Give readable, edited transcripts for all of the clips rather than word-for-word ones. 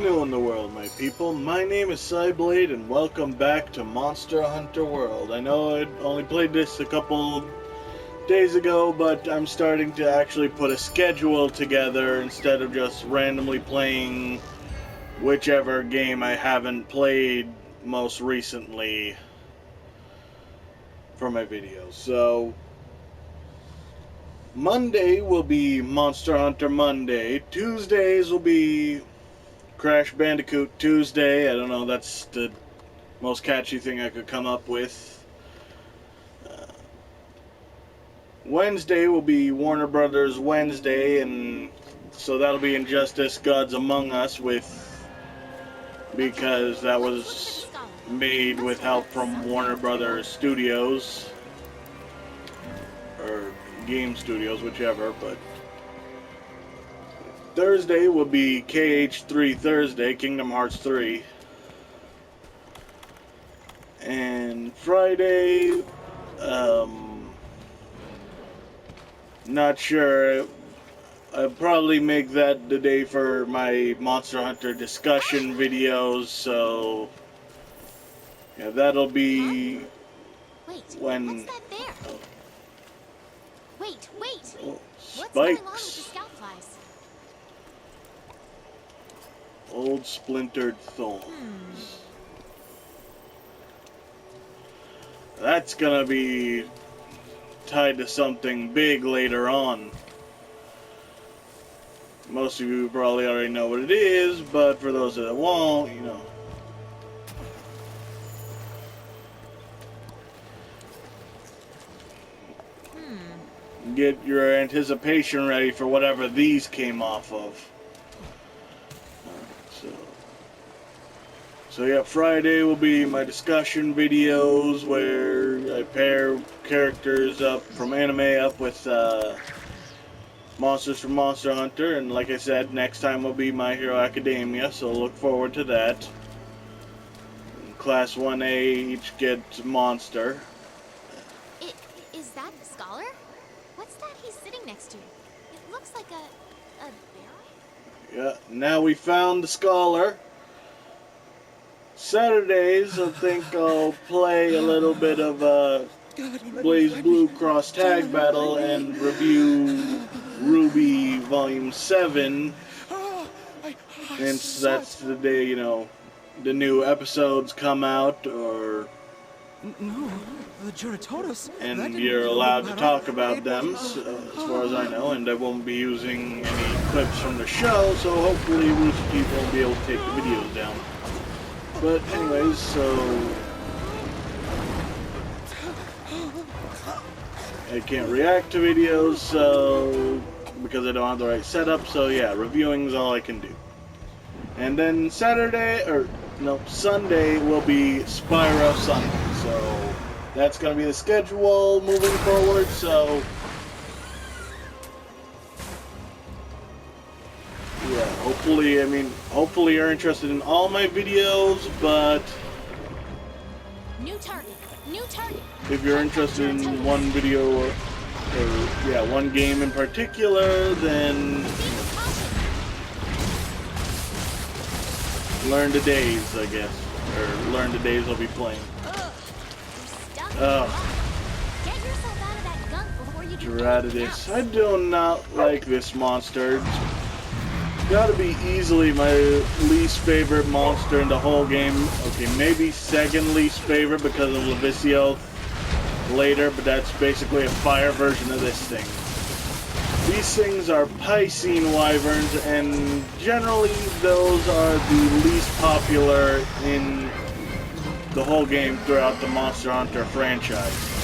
New in the world, my people. My name is Cyblade, and welcome back to Monster Hunter World. I know I only played this a couple days ago, but I'm starting to actually put a schedule together instead of just randomly playing whichever game I haven't played most recently for my videos. So, Monday will be Monster Hunter Monday. Tuesdays will be Crash Bandicoot Tuesday. I don't know, that's the most catchy thing I could come up with. Wednesday will be Warner Brothers Wednesday, and so that'll be Injustice Gods Among Us because that was made with help from Warner Brothers Studios or Game Studios, whichever. But Thursday will be KH3 Thursday, Kingdom Hearts 3. And Friday, not sure. I'll probably make that the day for my Monster Hunter discussion videos, so yeah, that'll be when... What's that there? Wait. Oh, What's going on with the spikes. scout flies? Old splintered thorns. That's gonna be tied to something big later on. Most of you probably already know what it is, but for those that won't, you know. Get your anticipation ready for whatever these came off of. So yeah, Friday will be my discussion videos where I pair characters up from anime up with monsters from Monster Hunter, and like I said, next time will be My Hero Academia, so look forward to that. Class 1A each gets monster. Is that the scholar? What's that he's sitting next to? It looks like a barrel? Yeah, now we found the scholar. Saturdays, I think I'll play a little bit of Blaze Blue Cross Tag Battle and review Ruby Volume 7. Since that's the day, you know, the new episodes come out, or... No, the Juratotus. And you're allowed to talk about them, so, as far as I know, and I won't be using any clips from the show, so hopefully Rooster Teeth won't be able to take the videos down. But anyways, so I can't react to videos, so because I don't have the right setup, so yeah, reviewing is all I can do. And then Sunday will be Spyro Sunday, so that's gonna be the schedule moving forward, so yeah, hopefully you're interested in all my videos, but New target. if you're interested in one video, or one game in particular, then learn the days, I guess. Or learn the days I'll be playing. Get yourself out of that gunk before you do anything else. Gerardus. I do not like this monster. It's gotta be easily my least favorite monster in the whole game. Okay, maybe second least favorite because of Levicio later, but that's basically a fire version of this thing. These things are Piscine Wyverns, and generally those are the least popular in the whole game throughout the Monster Hunter franchise.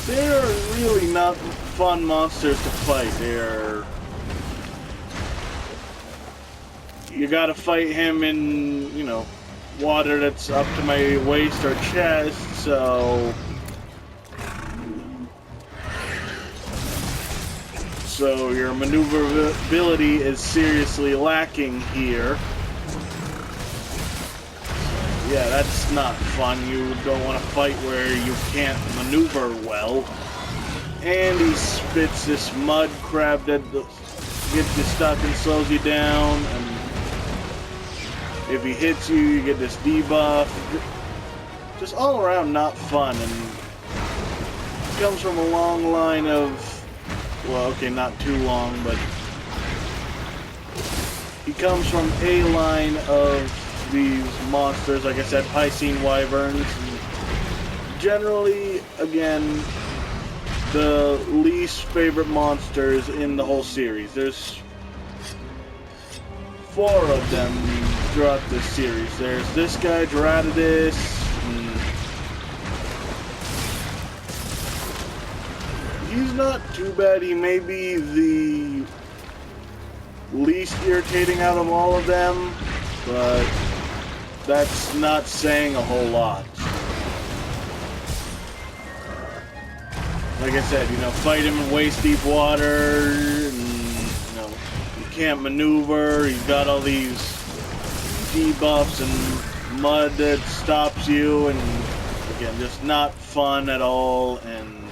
They're really not fun monsters to fight. You gotta fight him in, you know, water that's up to my waist or chest, so your maneuverability is seriously lacking here. yeah, that's not fun. You don't want to fight where you can't maneuver well. And he spits this mud crab that gets you stuck and slows you down. And if he hits you, you get this debuff. Just all around not fun. And it comes from a long line of, well, okay, not too long, but he comes from a line of these monsters, like I said, Piscine Wyverns. And generally, again, the least favorite monsters in the whole series. There's 4 of them throughout this series. There's this guy, Gerardus. He's not too bad. He may be the least irritating out of all of them, but that's not saying a whole lot. Like I said, you know, fight him in waist-deep water, and, you know, you can't maneuver, he's got all these debuffs and mud that stops you, and again, just not fun at all. And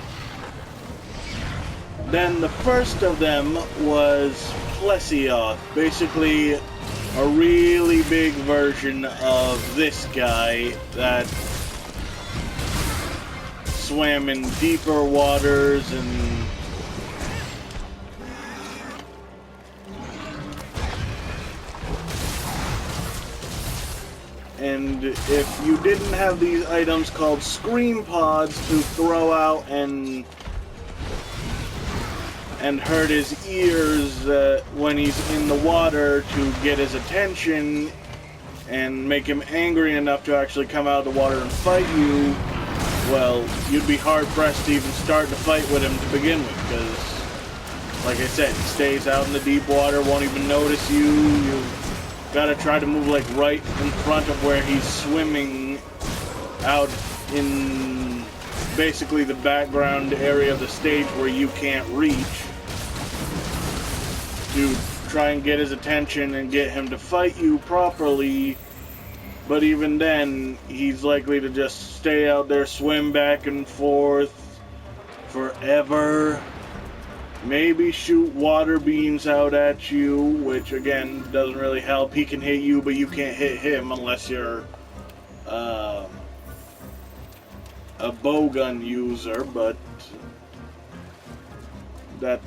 then the first of them was Plesioth, basically a really big version of this guy that swam in deeper waters and if you didn't have these items called Scream Pods to throw out and hurt his ears when he's in the water to get his attention and make him angry enough to actually come out of the water and fight you, well, you'd be hard-pressed to even start to fight with him to begin with, because, like I said, he stays out in the deep water, won't even notice you. You gotta try to move, like, right in front of where he's swimming out in basically the background area of the stage where you can't reach, to try and get his attention and get him to fight you properly. But even then, he's likely to just stay out there, swim back and forth forever. Maybe shoot water beams out at you, which again doesn't really help. He can hit you, but you can't hit him unless you're a bowgun user. But that,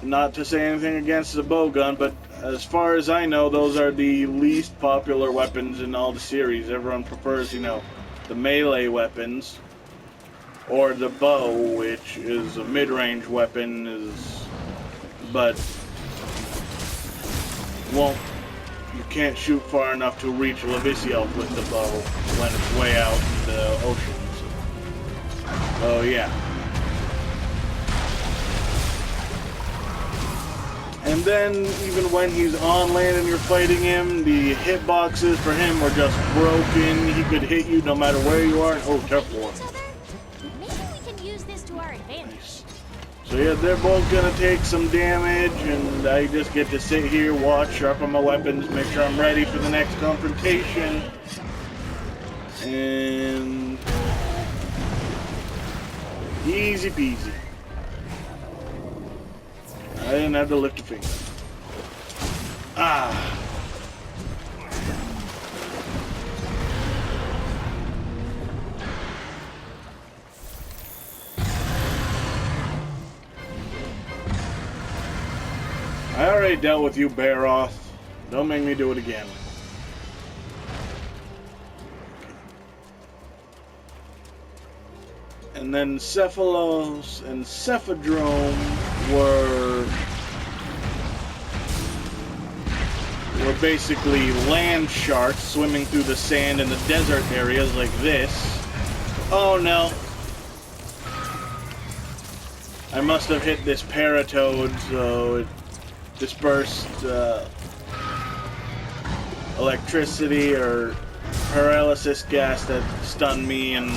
not to say anything against the bowgun, but as far as I know, those are the least popular weapons in all the series. Everyone prefers, you know, the melee weapons, or the bow, which is a mid-range weapon, but you can't shoot far enough to reach Levisioth with the bow when it's way out in the ocean. Oh yeah. And then, even when he's on land and you're fighting him, the hitboxes for him are just broken. He could hit you no matter where you are. Oh, careful. Maybe we can use this to our advantage. Nice. So yeah, they're both gonna take some damage, and I just get to sit here, watch, sharpen my weapons, make sure I'm ready for the next confrontation. And easy peasy. I didn't have to lift a finger. Ah. I already dealt with you, Baroth. Don't make me do it again. And then Cephalos and Cephadrome were basically land sharks swimming through the sand in the desert areas like this. Oh no. I must have hit this Paratoad, so it dispersed electricity or paralysis gas that stunned me and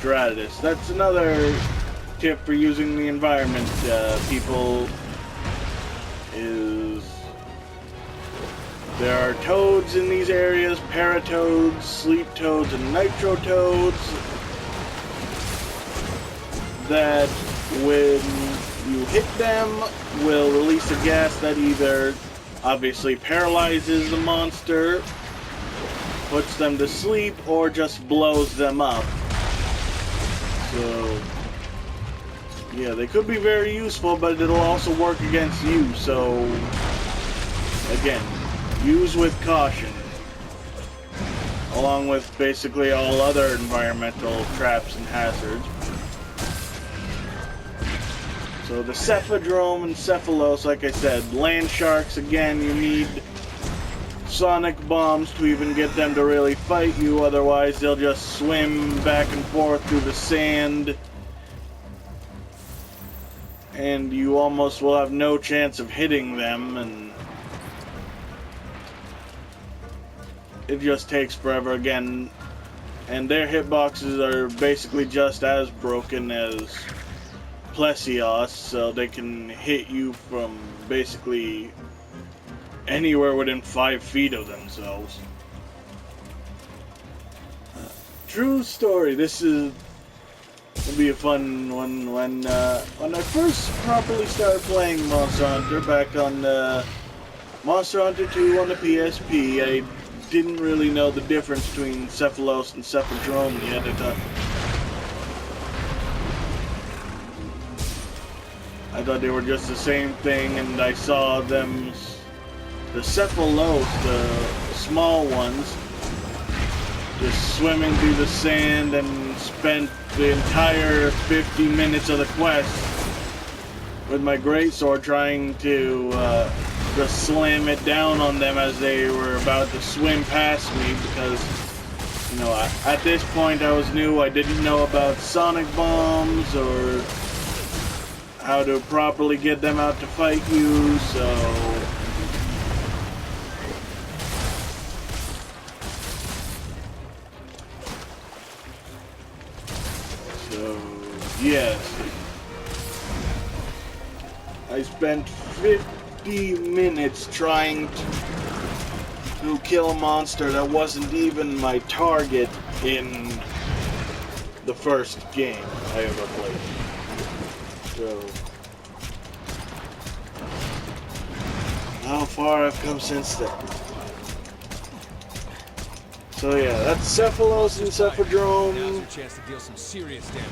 Gerardus. That's another tip for using the environment, people, is There are toads in these areas, paratoads, sleep toads, and nitro toads that when you hit them will release a gas that either obviously paralyzes the monster, puts them to sleep, or just blows them up. So yeah, they could be very useful, but it'll also work against you, so again, use with caution. Along with basically all other environmental traps and hazards. So the Cephadrome and Cephalos, like I said, land sharks, again, you need sonic bombs to even get them to really fight you, otherwise they'll just swim back and forth through the sand. And you almost will have no chance of hitting them, and it just takes forever again. And their hitboxes are basically just as broken as Plesios, so they can hit you from basically anywhere within 5 feet of themselves. True story. This is will be a fun one when I first properly started playing Monster Hunter back on Monster Hunter 2 on the PSP. I didn't really know the difference between Cephalos and Cephadrome yet. I thought they were just the same thing, and I saw them, the Cephalos, the small ones, just swimming through the sand, and spent the entire 50 minutes of the quest with my greatsword trying to just slam it down on them as they were about to swim past me, because, you know, at this point I was new. I didn't know about sonic bombs or how to properly get them out to fight you, so yes, I spent 50 minutes trying to kill a monster that wasn't even my target in the first game I ever played. So, how far I've come since then. So yeah, that's Cephalos and Cephadrome. Now's your chance to deal some serious damage.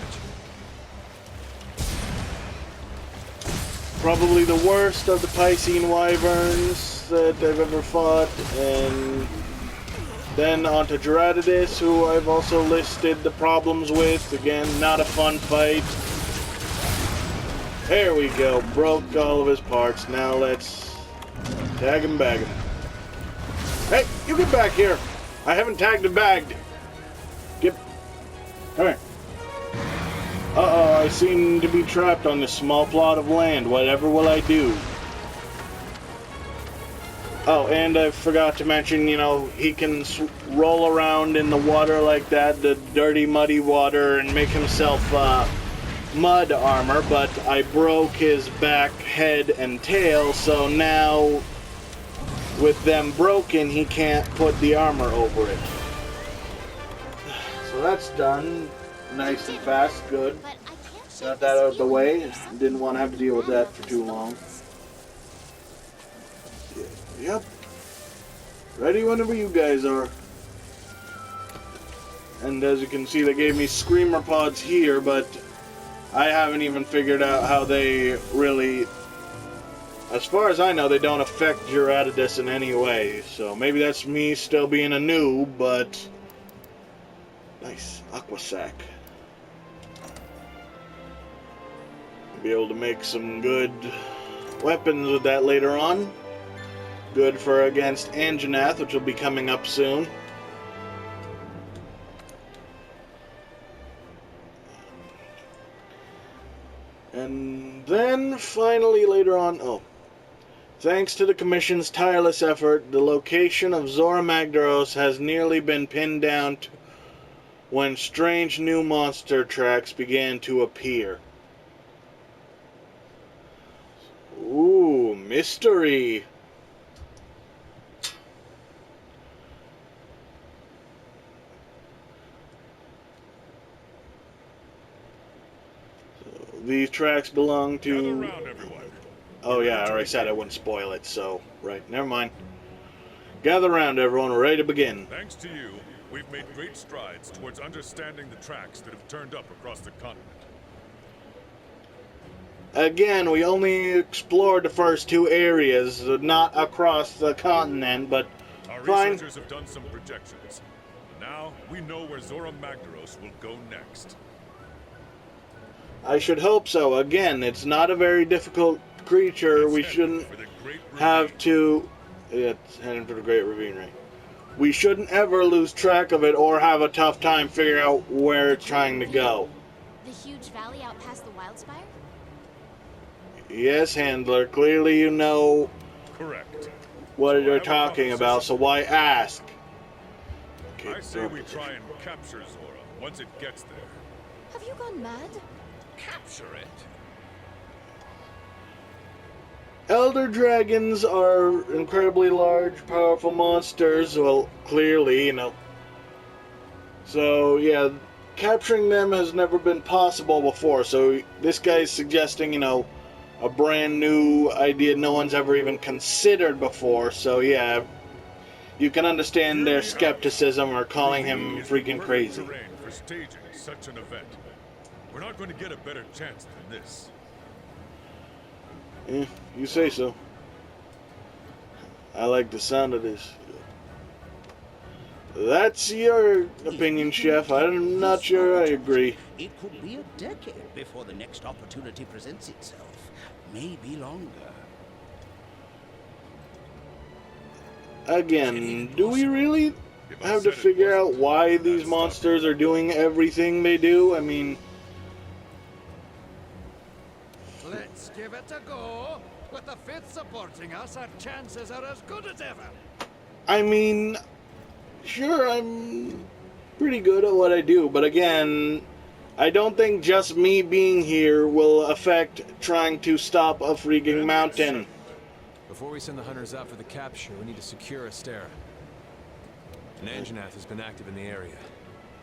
Probably the worst of the Piscine Wyverns that I've ever fought, and then onto Gerardus, who I've also listed the problems with. Again, not a fun fight. There we go, broke all of his parts. Now let's tag him, bag him. Hey, you get back here! I haven't tagged and bagged. Come here. Uh-oh, I seem to be trapped on this small plot of land. Whatever will I do? Oh, and I forgot to mention, you know, he can roll around in the water like that, the dirty, muddy water, and make himself, mud armor, but I broke his back, head, and tail, so now with them broken, he can't put the armor over it. So that's done. Nice and fast, good. Got that out of the way. Didn't want to have to deal with that for too long. Yep. Ready whenever you guys are. And as you can see, they gave me screamer pods here, but I haven't even figured out how they really, as far as I know, they don't affect Gerardus in any way. So maybe that's me still being a noob, but nice. Aqua Sac. Be able to make some good weapons with that later on. Good for against Anjanath, which will be coming up soon. And then, finally, later on, thanks to the Commission's tireless effort, the location of Zorah Magdaros has nearly been pinned down when strange new monster tracks began to appear. Ooh, mystery. These tracks belong Gather to... round, everyone. Oh yeah, I already said I wouldn't spoil it, so... Right, never mind. Gather round, everyone. We're ready to begin. Thanks to you, we've made great strides towards understanding the tracks that have turned up across the continent. Again, we only explored the first two areas, not across the continent, but Our fine. researchers have done some projections. Now, we know where Zora Magdaros will go next. I should hope so. Again, it's not a very difficult creature. It's We headed shouldn't for the Great have Ravine. to... It's heading for the Great Ravine, right? We shouldn't ever lose track of it or have a tough time figuring out where it's trying to go. The huge valley out past the Wildspire? Yes, Handler, clearly you know Correct. what So I you're have a talking about, proposition. so why ask? Okay, I say we try and capture Zora once it gets there. Have you gone mad? Capture it? Elder dragons are incredibly large, powerful monsters. Well, clearly, you know. So, yeah, capturing them has never been possible before. So, this guy's suggesting, you know, a brand new idea no one's ever even considered before. So, yeah, you can understand their skepticism or calling him Ravine is freaking the crazy. perfect terrain for staging such an event. We're not going to get a better chance than this. You say so. I like the sound of this. That's your opinion, Chef. I'm not sure I agree. It could be a decade before the next opportunity presents itself. Maybe longer. Again, do we really If I have to said it figure out wasn't, why then these I'd stop monsters you. are doing everything they do? I mean, Let's give it a go. With the fifth supporting us, our chances are as good as ever. Sure, I'm pretty good at what I do, but again, I don't think just me being here will affect trying to stop a freaking mountain. Before we send the hunters out for the capture, we need to secure Astera. An Anjanath has been active in the area.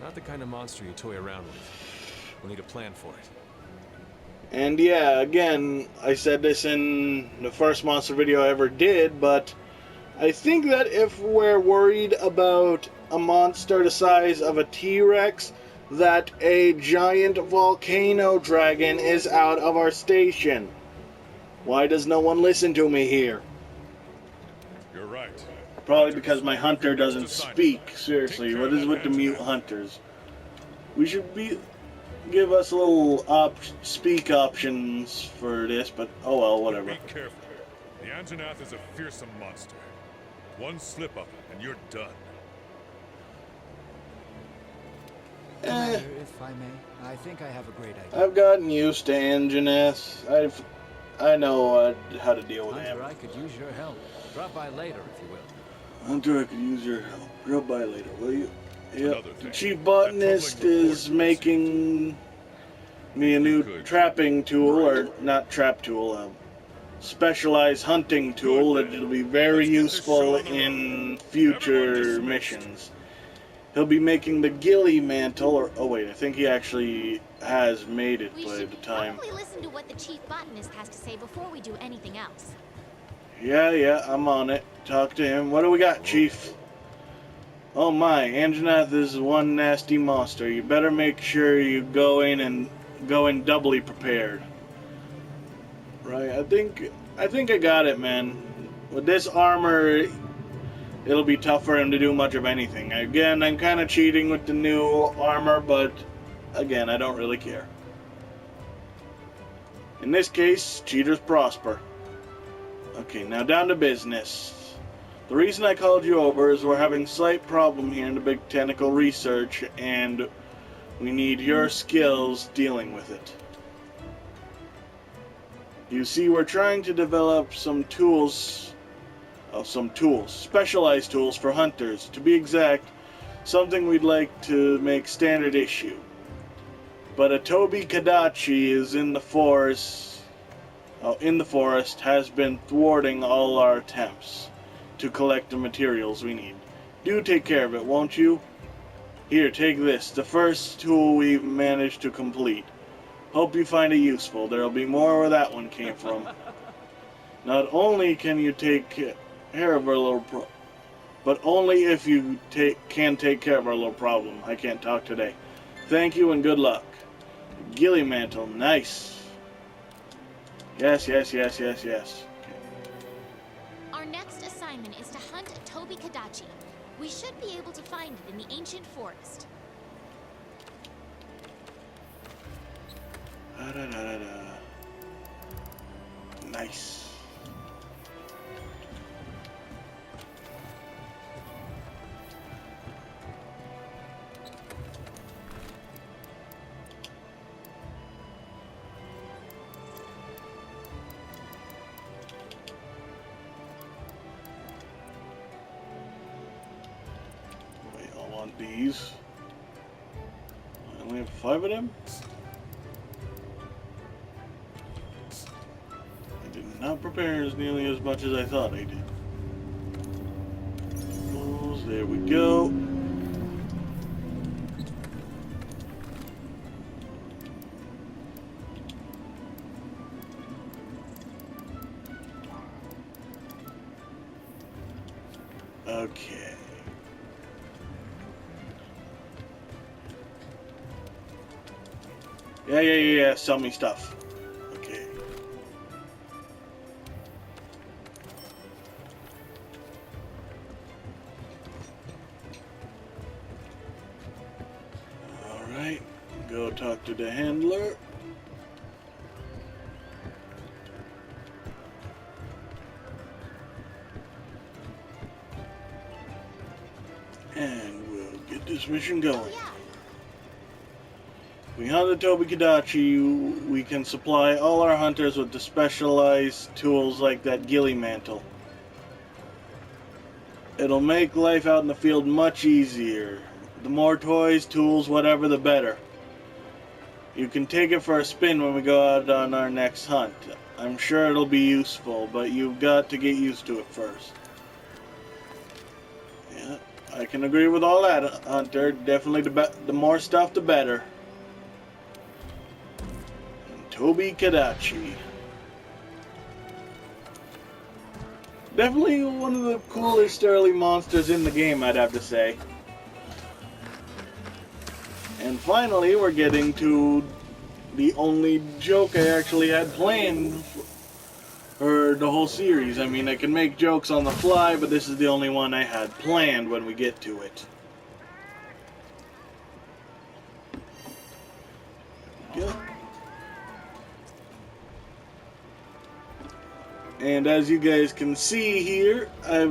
Not the kind of monster you toy around with. We'll need a plan for it. And yeah, again, I said this in the first monster video I ever did, but I think that if we're worried about a monster the size of a T-Rex, that a giant volcano dragon is out of our station. Why does no one listen to me here? You're right. Probably because my hunter doesn't speak. Seriously, what is with the mute hunters? We should give us a little speak options for this, but oh well, whatever. Be careful. The Anjanath is a fearsome monster. One slip up and you're done. Commander, if I may, I think I have a great idea. I've gotten used to Anjanath. I know how to deal with him. Hunter, I could use your help. Drop by later, if you will. Hunter, I could use your help. Drop by later, will you? Yep. Another The thing, chief that botanist troubling report is you making me a new Good. trapping tool, or not trap tool, a specialized hunting tool that will be very Let's get this useful show on the in road. future Everyone dismissed. missions. He'll be making the ghillie mantle, or oh wait, I think he actually has made it We by should the time. probably listen to what the chief botanist has to say before we do anything else. Yeah, I'm on it. Talk to him. What do we got, Chief? Oh my, Anjanath is one nasty monster. You better make sure you go in doubly prepared. Right, I think I got it, man. With this armor, it'll be tough for him to do much of anything. Again, I'm kind of cheating with the new armor, but again, I don't really care. In this case, cheaters prosper. Okay, now down to business. The reason I called you over is we're having a slight problem here in the Big Tentacle Research, and we need your skills dealing with it. You see, we're trying to develop some tools, specialized tools for hunters. To be exact, something we'd like to make standard issue. But a Toby Kadachi is in the forest, has been thwarting all our attempts to collect the materials we need. Do take care of it, won't you? Here, take this, the first tool we've managed to complete. Hope you find it useful. There'll be more where that one came from. Not only can you take care of our little but only if you can take care of our little problem. I can't talk today. Thank you and good luck. Gilly Mantle, nice. Yes, yes, yes, yes, yes. Our next assignment is to hunt Toby Kadachi. We should be able to find it in the ancient forest. Nice. Wait, I want these. I only have 5 of them? Not prepare as nearly as much as I thought I did. There we go. Okay. Yeah. Sell me stuff. Go talk to the handler. And we'll get this mission going. Oh, yeah. We hunt the Toby Kadachi, we can supply all our hunters with the specialized tools like that Gilly Mantle. It'll make life out in the field much easier. The more toys, tools, whatever, the better. You can take it for a spin when we go out on our next hunt. I'm sure it'll be useful, but you've got to get used to it first. Yeah, I can agree with all that, Hunter. Definitely the more stuff, the better. And Toby Kadachi. Definitely one of the coolest early monsters in the game, I'd have to say. And finally, we're getting to the only joke I actually had planned for the whole series. I mean, I can make jokes on the fly, but this is the only one I had planned when we get to it. Yeah. And as you guys can see here, I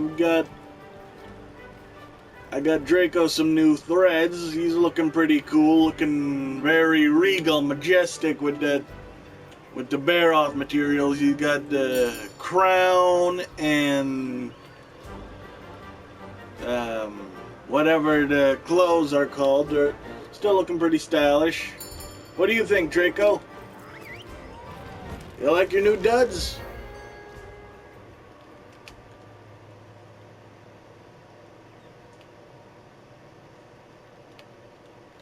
got Draco some new threads. He's looking pretty cool, looking very regal, majestic with the Baroth materials. He's got the crown and whatever the clothes are called. They're still looking pretty stylish. What do you think, Draco? You like your new duds?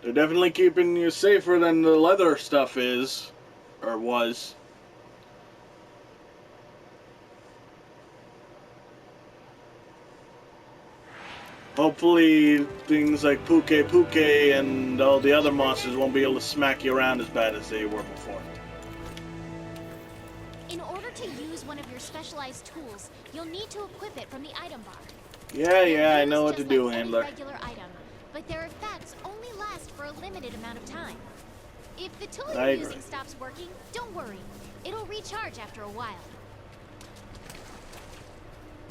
They're definitely keeping you safer than the leather stuff is, or was. Hopefully things like Puke and all the other monsters won't be able to smack you around as bad as they were before. In order to use one of your specialized tools, you'll need to equip it from the item bar. Yeah, I know what to do, like handler. any regular item, but their effects only last for a limited amount of time. If the tool you're using stops working, don't worry. It'll recharge after a while.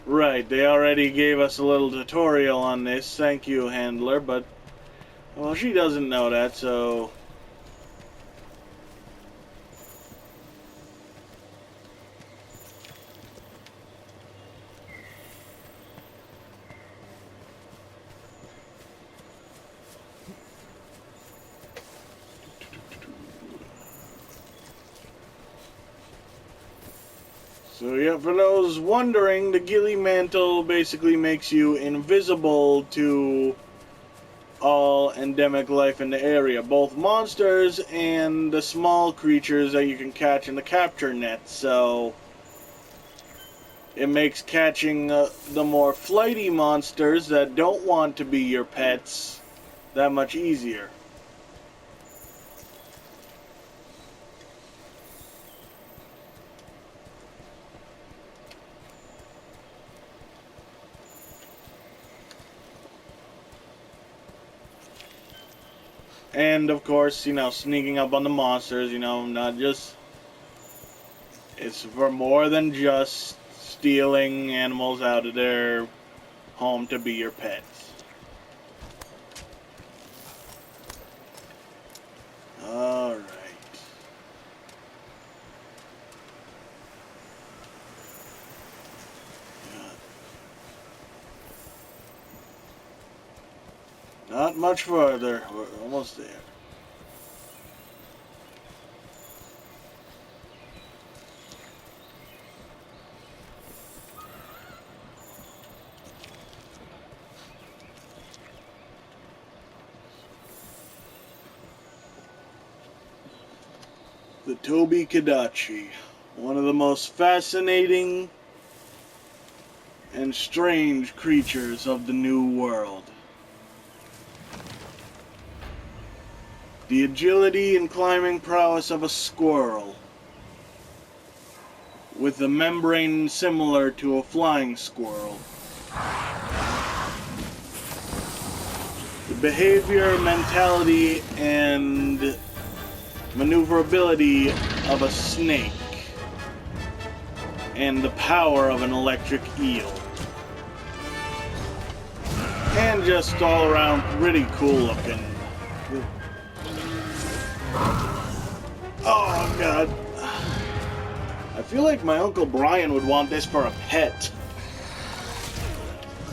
Right, they already gave us a little tutorial on this. Thank you, handler, but well, she doesn't know that, so yeah, for those wondering, the Gilly Mantle basically makes you invisible to all endemic life in the area, both monsters and the small creatures that you can catch in the capture net. So it makes catching the more flighty monsters that don't want to be your pets that much easier. And of course, you know, sneaking up on the monsters, you know, not just... It's for more than just stealing animals out of their home to be your pets. Alright. Not much further. We're almost there. The Tobi-Kadachi, one of the most fascinating and strange creatures of the New World. The agility and climbing prowess of a squirrel, with a membrane similar to a flying squirrel. The behavior, mentality, and maneuverability of a snake, and the power of an electric eel. And just all around pretty cool looking. Oh god. I feel like my Uncle Brian would want this for a pet.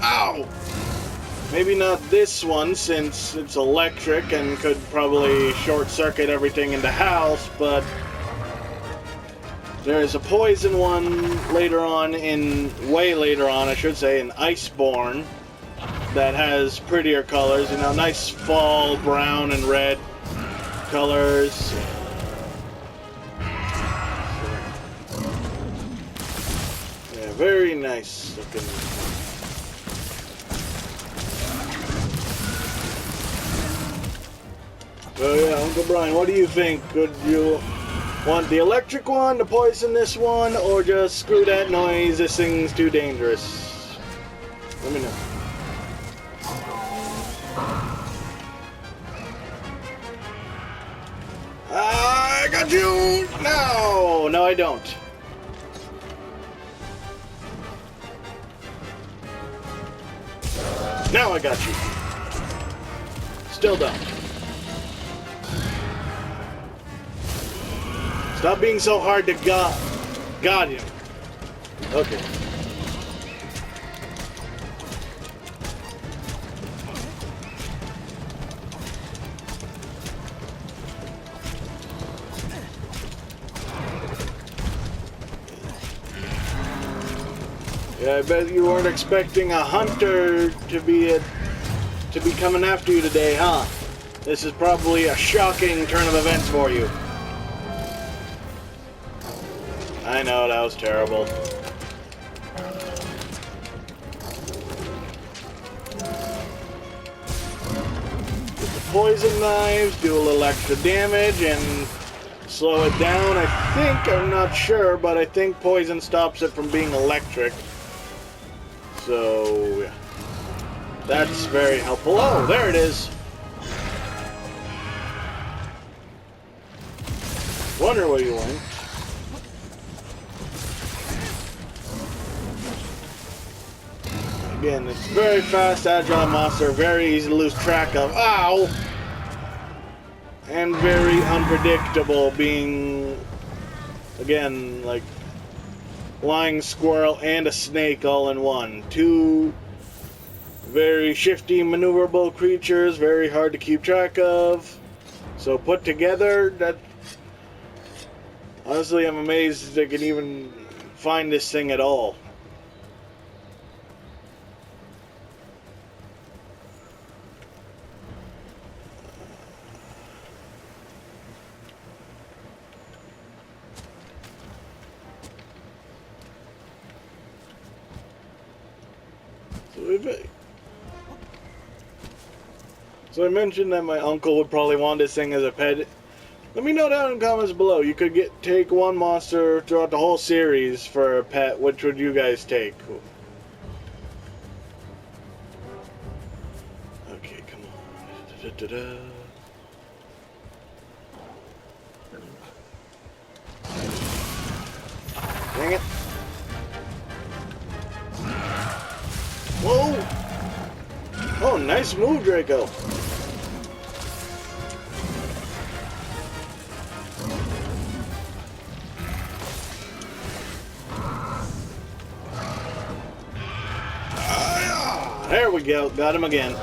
Ow! Maybe not this one, since it's electric and could probably short-circuit everything in the house, but there's a poison one way later on, I should say, in Iceborne, that has prettier colors, you know, nice fall brown and red colors. Yeah, very nice looking. So yeah, Uncle Brian, what do you think? Could you want the electric one to poison this one, or just screw that noise, this thing's too dangerous? Let me know. I got you! No, I don't. Now I got you. Still don't. Stop being so hard to got him. Okay. Yeah, I bet you weren't expecting a hunter to be coming after you today, huh? This is probably a shocking turn of events for you. I know, that was terrible. Get the poison knives, do a little extra damage, and slow it down. I think, I'm not sure, but I think poison stops it from being electric. So, yeah. That's very helpful. Oh, there it is. Wonder where you went. Again, it's very fast, agile monster, very easy to lose track of. Ow! And very unpredictable, being, again, like flying squirrel and a snake all in one. Two very shifty, maneuverable creatures, very hard to keep track of. So put together, that honestly, I'm amazed they can even find this thing at all. So I mentioned that my uncle would probably want this thing as a pet. Let me know down in the comments below. You could take one monster throughout the whole series for a pet. Which would you guys take? Okay, come on. Dang it. Whoa! Oh, nice move, Draco. There we go. Got him again.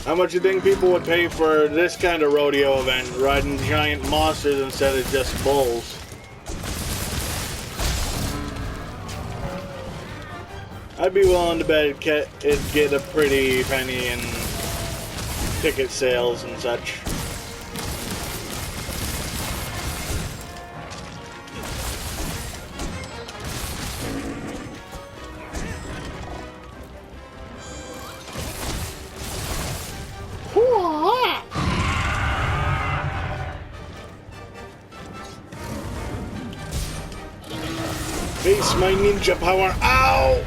How much do you think people would pay for this kind of rodeo event, riding giant monsters instead of just bulls? I'd be willing to bet it'd get a pretty penny in ticket sales and such. Face my ninja power. Ow!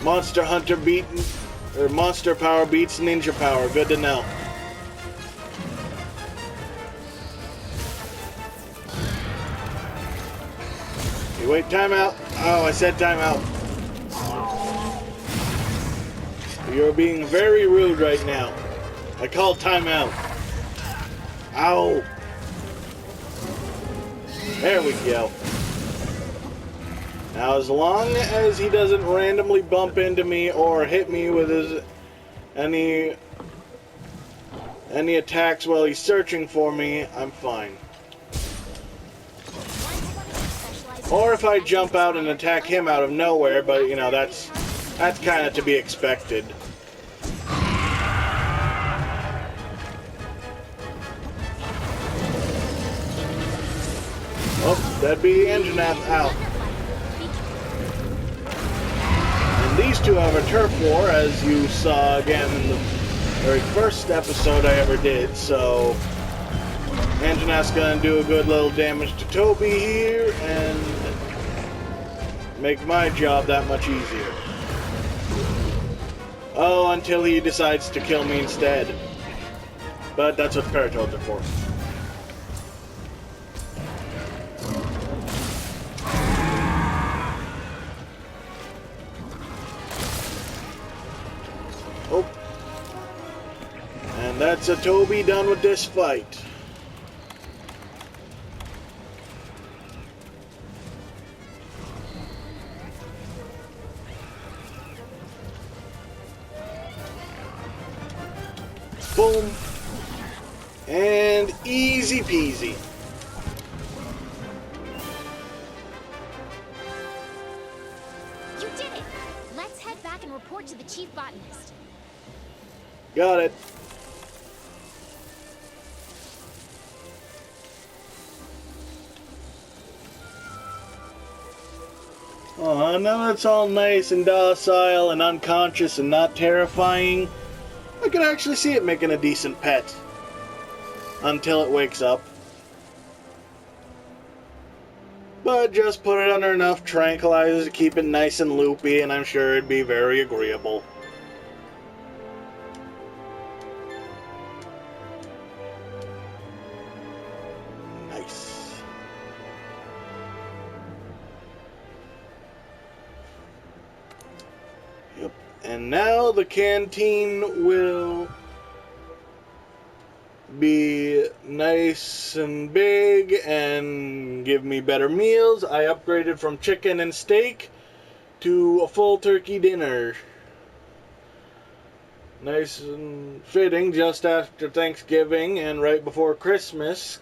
Monster Hunter Monster Power beats Ninja Power. Good to know. You wait, timeout. Oh, I said timeout. You're being very rude right now. I called timeout. Ow. There we go. Now, as long as he doesn't randomly bump into me or hit me with his any attacks while he's searching for me, I'm fine. Or if I jump out and attack him out of nowhere, but you know, that's kind of to be expected. Oh, that'd be Anjanath out. These two have a turf war, as you saw again in the very first episode I ever did, so Anjanath's gonna do a good little damage to Toby here and make my job that much easier. Oh, until he decides to kill me instead. But that's what Paratoads are for. Oh. And that's a Toby done with this fight. Boom. And easy peasy. You did it! Let's head back and report to the chief botanist. Got it. Oh, now that's all nice and docile and unconscious and not terrifying. I can actually see it making a decent pet. Until it wakes up. But just put it under enough tranquilizers to keep it nice and loopy, and I'm sure it'd be very agreeable. Nice. Yep. And now the canteen will be nice and big and give me better meals. I upgraded from chicken and steak to a full turkey dinner. Nice and fitting just after Thanksgiving and right before Christmas.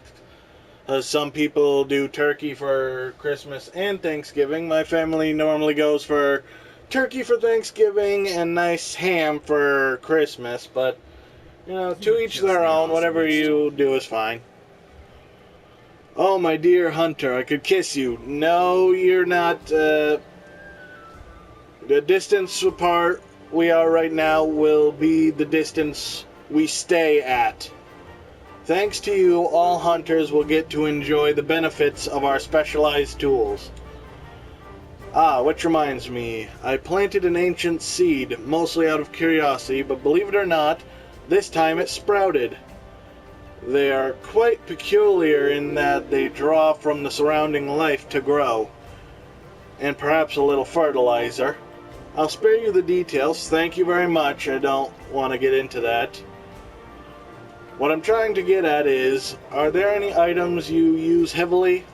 Some people do turkey for Christmas and Thanksgiving. My family normally goes for turkey for Thanksgiving and nice ham for Christmas, but you know, to each their own. Whatever you do is fine. Oh, my dear hunter, I could kiss you. No, you're not. The distance apart we are right now will be the distance we stay at. Thanks to you, all hunters will get to enjoy the benefits of our specialized tools. Ah, which reminds me, I planted an ancient seed, mostly out of curiosity, but believe it or not, this time it sprouted. They are quite peculiar in that they draw from the surrounding life to grow, and perhaps a little fertilizer. I'll spare you the details, thank you very much, I don't want to get into that. What I'm trying to get at is, are there any items you use heavily?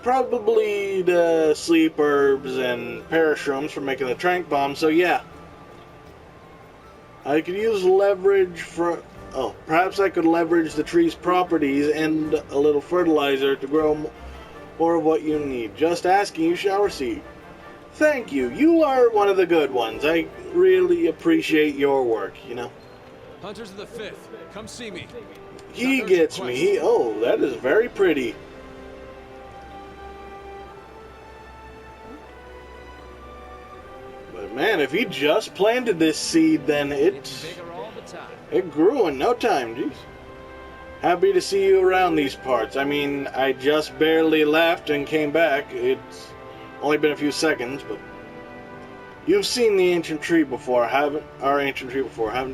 Probably the sleep herbs and parashrooms for making the trank bomb, so yeah. I could use leverage for... Oh, perhaps I could leverage the tree's properties and a little fertilizer to grow more of what you need. Just asking, you shall receive. Thank you. You are one of the good ones. I really appreciate your work, you know. Hunters of the 5th, come see me. He gets me. Oh, that is very pretty. But man, if he just planted this seed, then it grew in no time. Jeez. Happy to see you around these parts. I mean, I just barely left and came back. It's only been a few seconds, but you've seen the ancient tree before, haven't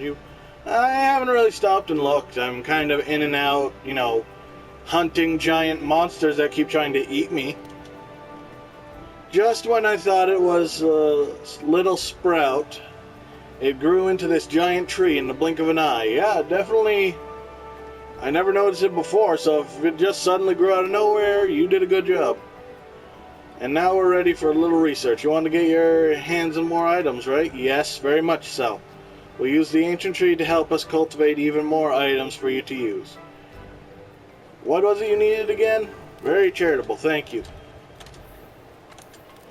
you? I haven't really stopped and looked. I'm kind of in and out, you know, hunting giant monsters that keep trying to eat me. Just when I thought it was a little sprout, it grew into this giant tree in the blink of an eye. Yeah, definitely. I never noticed it before, so if it just suddenly grew out of nowhere, you did a good job. And now we're ready for a little research. You want to get your hands on more items, right? Yes, very much so. We'll use the ancient tree to help us cultivate even more items for you to use. What was it you needed again? Very charitable, thank you.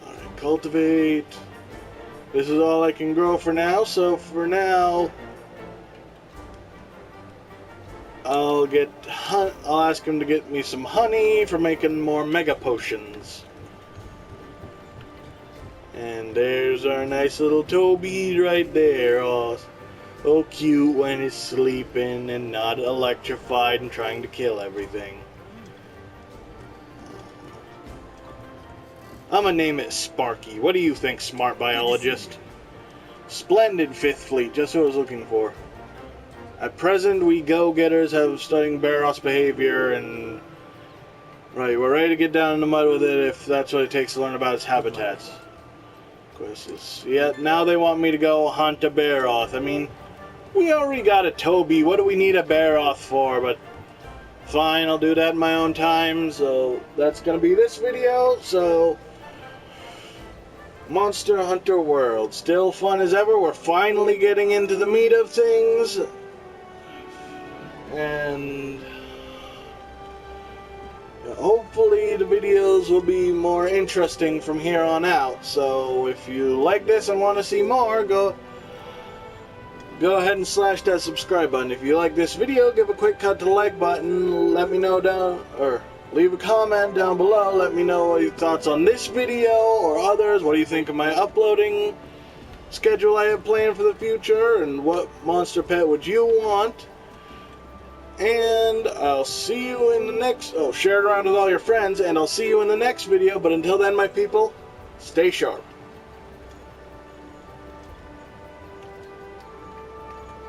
Alright, cultivate. This is all I can grow for now, so for now I'll ask him to get me some honey for making more mega potions. And there's our nice little Toby right there. Oh, cute when it's sleeping and not electrified and trying to kill everything. I'm gonna name it Sparky. What do you think, smart biologist? Splendid 5th Fleet, just what I was looking for. At present, we go-getters have studying Barroth's behavior and... Right, we're ready to get down in the mud with it if that's what it takes to learn about its habitats. Yeah, now they want me to go hunt a Barroth. I mean, we already got a Toby. What do we need a Barroth for? But fine, I'll do that in my own time. So that's going to be this video. So Monster Hunter World. Still fun as ever. We're finally getting into the meat of things. And hopefully the videos will be more interesting from here on out. So if you like this and want to see more, go ahead and slash that subscribe button. If you like this video, give a quick cut to the like button. Let me know leave a comment down below. Let me know what your thoughts on this video or others. What do you think of my uploading schedule I have planned for the future, and what monster pet would you want? And I'll see you in the next... Oh, share it around with all your friends, and I'll see you in the next video. But until then, my people, stay sharp.